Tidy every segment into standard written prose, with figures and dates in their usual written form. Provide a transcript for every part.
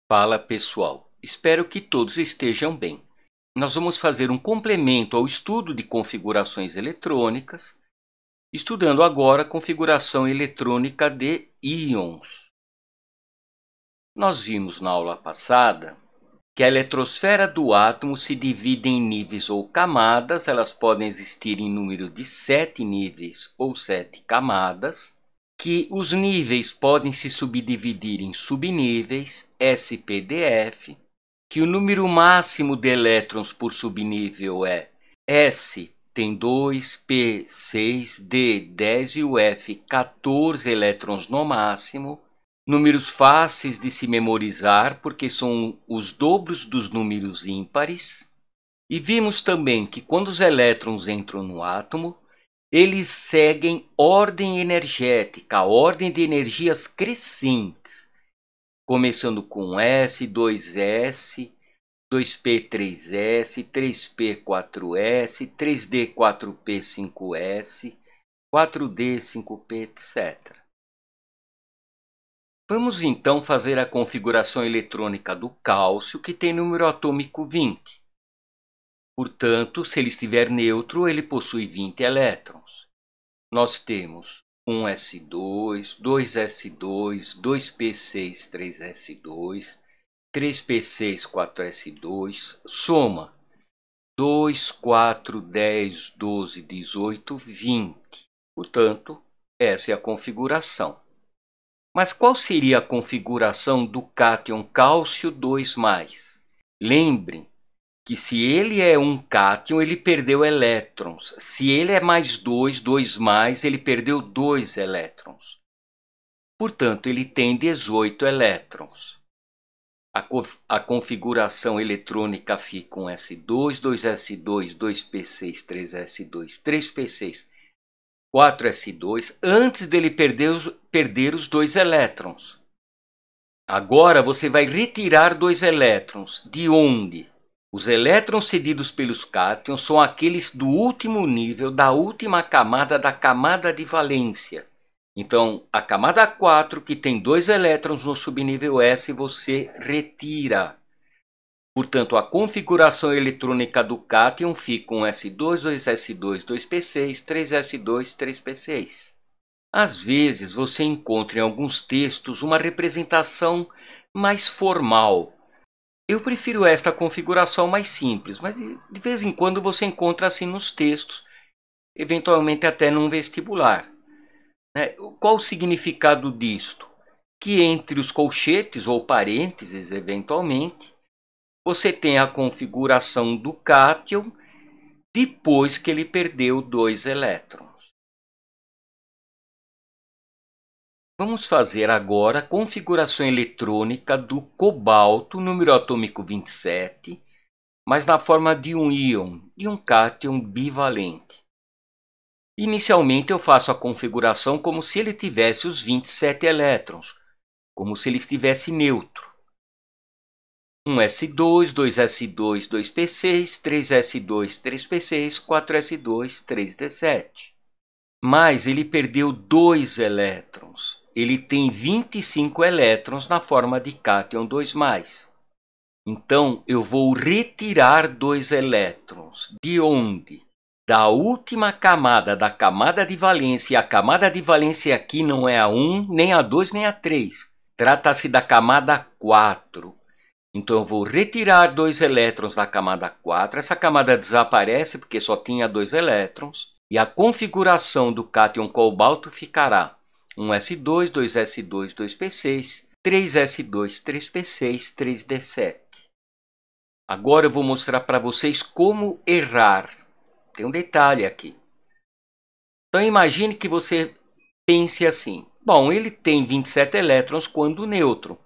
Fala pessoal, espero que todos estejam bem. Nós vamos fazer um complemento ao estudo de configurações eletrônicas, estudando agora a configuração eletrônica de íons. Nós vimos na aula passada que a eletrosfera do átomo se divide em níveis ou camadas, elas podem existir em número de 7 níveis ou 7 camadas, que os níveis podem se subdividir em subníveis, SPDF, que o número máximo de elétrons por subnível é S tem 2, P 6, D 10 e o F 14 elétrons no máximo. Números fáceis de se memorizar porque são os dobros dos números ímpares. E vimos também que quando os elétrons entram no átomo, eles seguem ordem energética, a ordem de energias crescentes, começando com S, 2S, 2P, 3S, 3P, 4S, 3D, 4P, 5S, 4D, 5P, etc. Vamos então fazer a configuração eletrônica do cálcio, que tem número atômico 20. Portanto, se ele estiver neutro, ele possui 20 elétrons. Nós temos 1s2, 2s2, 2p6, 3s2, 3p6, 4s2, soma 2, 4, 10, 12, 18, 20. Portanto, essa é a configuração. Mas qual seria a configuração do cátion cálcio 2+? Lembrem que se ele é um cátion, ele perdeu elétrons. Se ele é mais 2, 2+, ele perdeu 2 elétrons. Portanto, ele tem 18 elétrons. A configuração eletrônica fica um S2, 2S2, 2P6, 3S2, 3P6, 4S2, antes dele perder os 2 elétrons. Agora você vai retirar 2 elétrons. De onde? Os elétrons cedidos pelos cátions são aqueles do último nível, da última camada da camada de valência. Então, a camada 4, que tem 2 elétrons no subnível S, você retira. Portanto, a configuração eletrônica do cátion fica um S2, 2S2, 2P6, 3S2, 3P6. Às vezes, você encontra em alguns textos uma representação mais formal. Eu prefiro esta configuração mais simples, mas de vez em quando você encontra assim nos textos, eventualmente até num vestibular. Qual o significado disto? Que entre os colchetes ou parênteses, eventualmente, você tem a configuração do cátion depois que ele perdeu 2 elétrons. Vamos fazer agora a configuração eletrônica do cobalto, número atômico 27, mas na forma de um íon, de um cátion bivalente. Inicialmente eu faço a configuração como se ele tivesse os 27 elétrons, como se ele estivesse neutro. 1s2, 2s2, 2p6, 3s2, 3p6, 4s2, 3d7. Mas ele perdeu 2 elétrons. Ele tem 25 elétrons na forma de cátion 2+. Então, eu vou retirar 2 elétrons. De onde? Da última camada, da camada de valência. E a camada de valência aqui não é a 1, nem a 2, nem a 3. Trata-se da camada 4. Então, eu vou retirar 2 elétrons da camada 4. Essa camada desaparece porque só tinha 2 elétrons. E a configuração do cátion cobalto ficará 1s2, 2s2, 2p6, 3s2, 3p6, 3d7. Agora eu vou mostrar para vocês como errar. Tem um detalhe aqui. Então imagine que você pense assim. Bom, ele tem 27 elétrons quando neutro.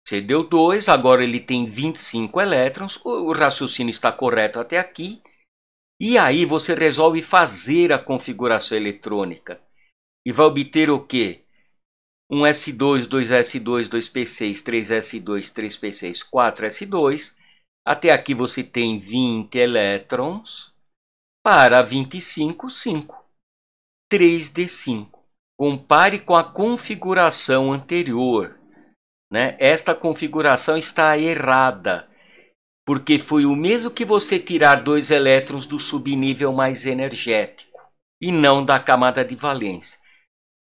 Você deu 2, agora ele tem 25 elétrons. O raciocínio está correto até aqui. E aí você resolve fazer a configuração eletrônica. E vai obter o quê? 1s2, 2s2, 2p6, 3s2, 3p6, 4s2. Até aqui você tem 20 elétrons. Para 25, 5. 3d5. Compare com a configuração anterior. né? Esta configuração está errada, porque foi o mesmo que você tirar 2 elétrons do subnível mais energético e não da camada de valência.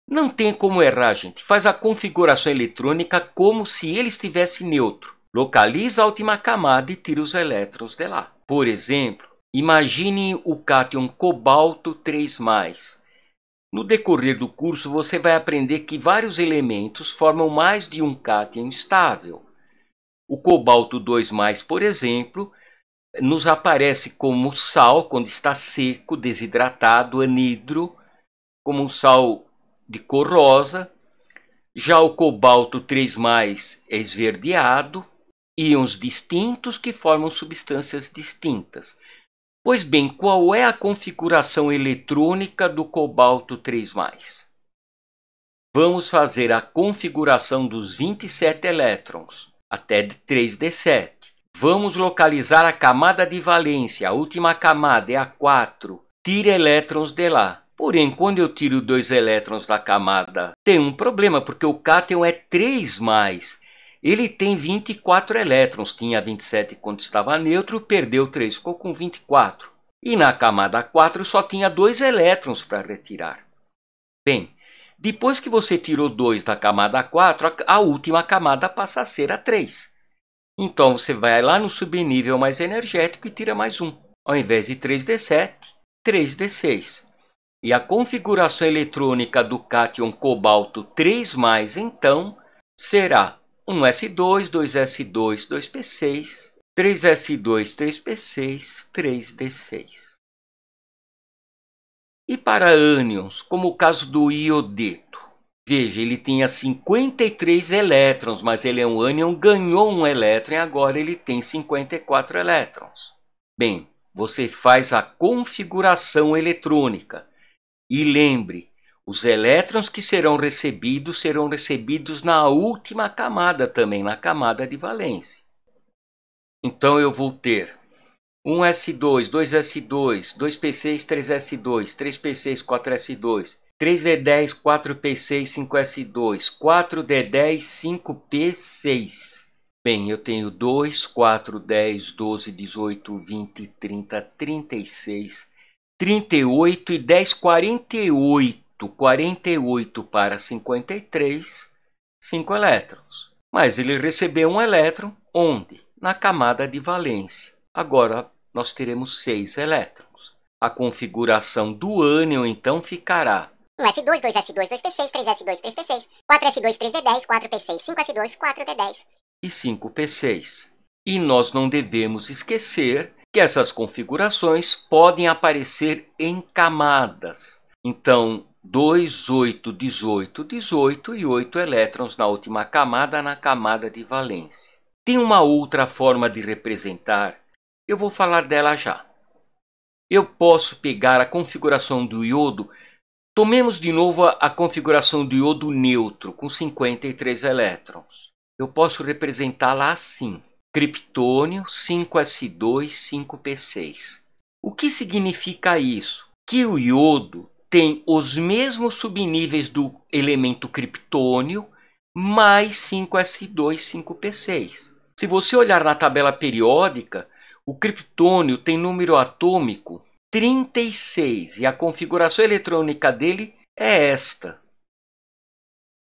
Não tem como errar, gente. Faz a configuração eletrônica como se ele estivesse neutro. Localiza a última camada e tira os elétrons de lá. Por exemplo, imagine o cátion cobalto 3+. No decorrer do curso, você vai aprender que vários elementos formam mais de um cátion estável. O cobalto 2+, por exemplo, nos aparece como sal quando está seco, desidratado, anidro, como um sal de cor rosa. Já o cobalto 3+ é esverdeado, íons distintos que formam substâncias distintas. Pois bem, qual é a configuração eletrônica do cobalto 3+? Vamos fazer a configuração dos 27 elétrons, até 3d7. Vamos localizar a camada de valência, a última camada é a 4. Tire elétrons de lá. Porém, quando eu tiro 2 elétrons da camada, tem um problema, porque o cátion é 3+. Ele tem 24 elétrons, tinha 27 quando estava neutro, perdeu 3, ficou com 24. E na camada 4 só tinha 2 elétrons para retirar. Bem, depois que você tirou 2 da camada 4, a última camada passa a ser a 3. Então você vai lá no subnível mais energético e tira mais um. Ao invés de 3d7, 3d6. E a configuração eletrônica do cátion cobalto 3+, então, será 1s2, 2s2, 2p6, 3s2, 3p6, 3d6. E para ânions, como o caso do iodeto. Veja, ele tinha 53 elétrons, mas ele é um ânion, ganhou um elétron e agora ele tem 54 elétrons. Bem, você faz a configuração eletrônica. E lembre, os elétrons que serão recebidos na última camada também, na camada de valência. Então eu vou ter 1s2, 2s2, 2p6, 3s2, 3p6, 4s2, 3d10, 4p6, 5s2, 4d10, 5p6. Bem, eu tenho 2, 4, 10, 12, 18, 20, 30, 36... 38 e 10, 48. 48 para 53, 5 elétrons. Mas ele recebeu um elétron, onde? Na camada de valência. Agora nós teremos 6 elétrons. A configuração do ânion, então, ficará 1s2, 2s2, 2p6, 3s2, 3p6, 4s2, 3d10, 4p6, 5s2, 4d10 e 5p6. E nós não devemos esquecer que essas configurações podem aparecer em camadas. Então, 2, 8, 18, 18 e 8 elétrons na última camada, na camada de valência. Tem uma outra forma de representar, eu vou falar dela já. Eu posso pegar a configuração do iodo, tomemos de novo a configuração do iodo neutro, com 53 elétrons. Eu posso representá-la assim. Criptônio 5s2, 5p6. O que significa isso? Que o iodo tem os mesmos subníveis do elemento criptônio mais 5s2, 5p6. Se você olhar na tabela periódica, o criptônio tem número atômico 36 e a configuração eletrônica dele é esta.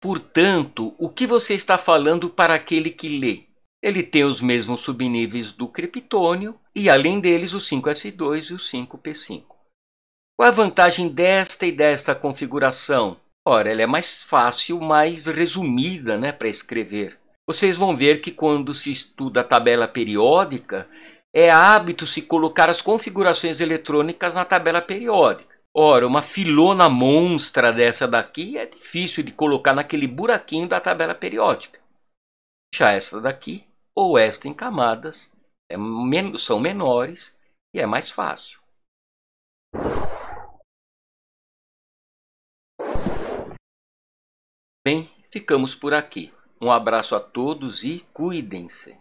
Portanto, o que você está falando para aquele que lê? Ele tem os mesmos subníveis do criptônio e, além deles, o 5s2 e o 5p5. Qual a vantagem desta e desta configuração? Ora, ela é mais fácil, mais resumida, né, para escrever. Vocês vão ver que quando se estuda a tabela periódica, é hábito se colocar as configurações eletrônicas na tabela periódica. Ora, uma filona monstra dessa daqui é difícil de colocar naquele buraquinho da tabela periódica. Já essa daqui, ou esta em camadas, são menores e é mais fácil. Bem, ficamos por aqui. Um abraço a todos e cuidem-se.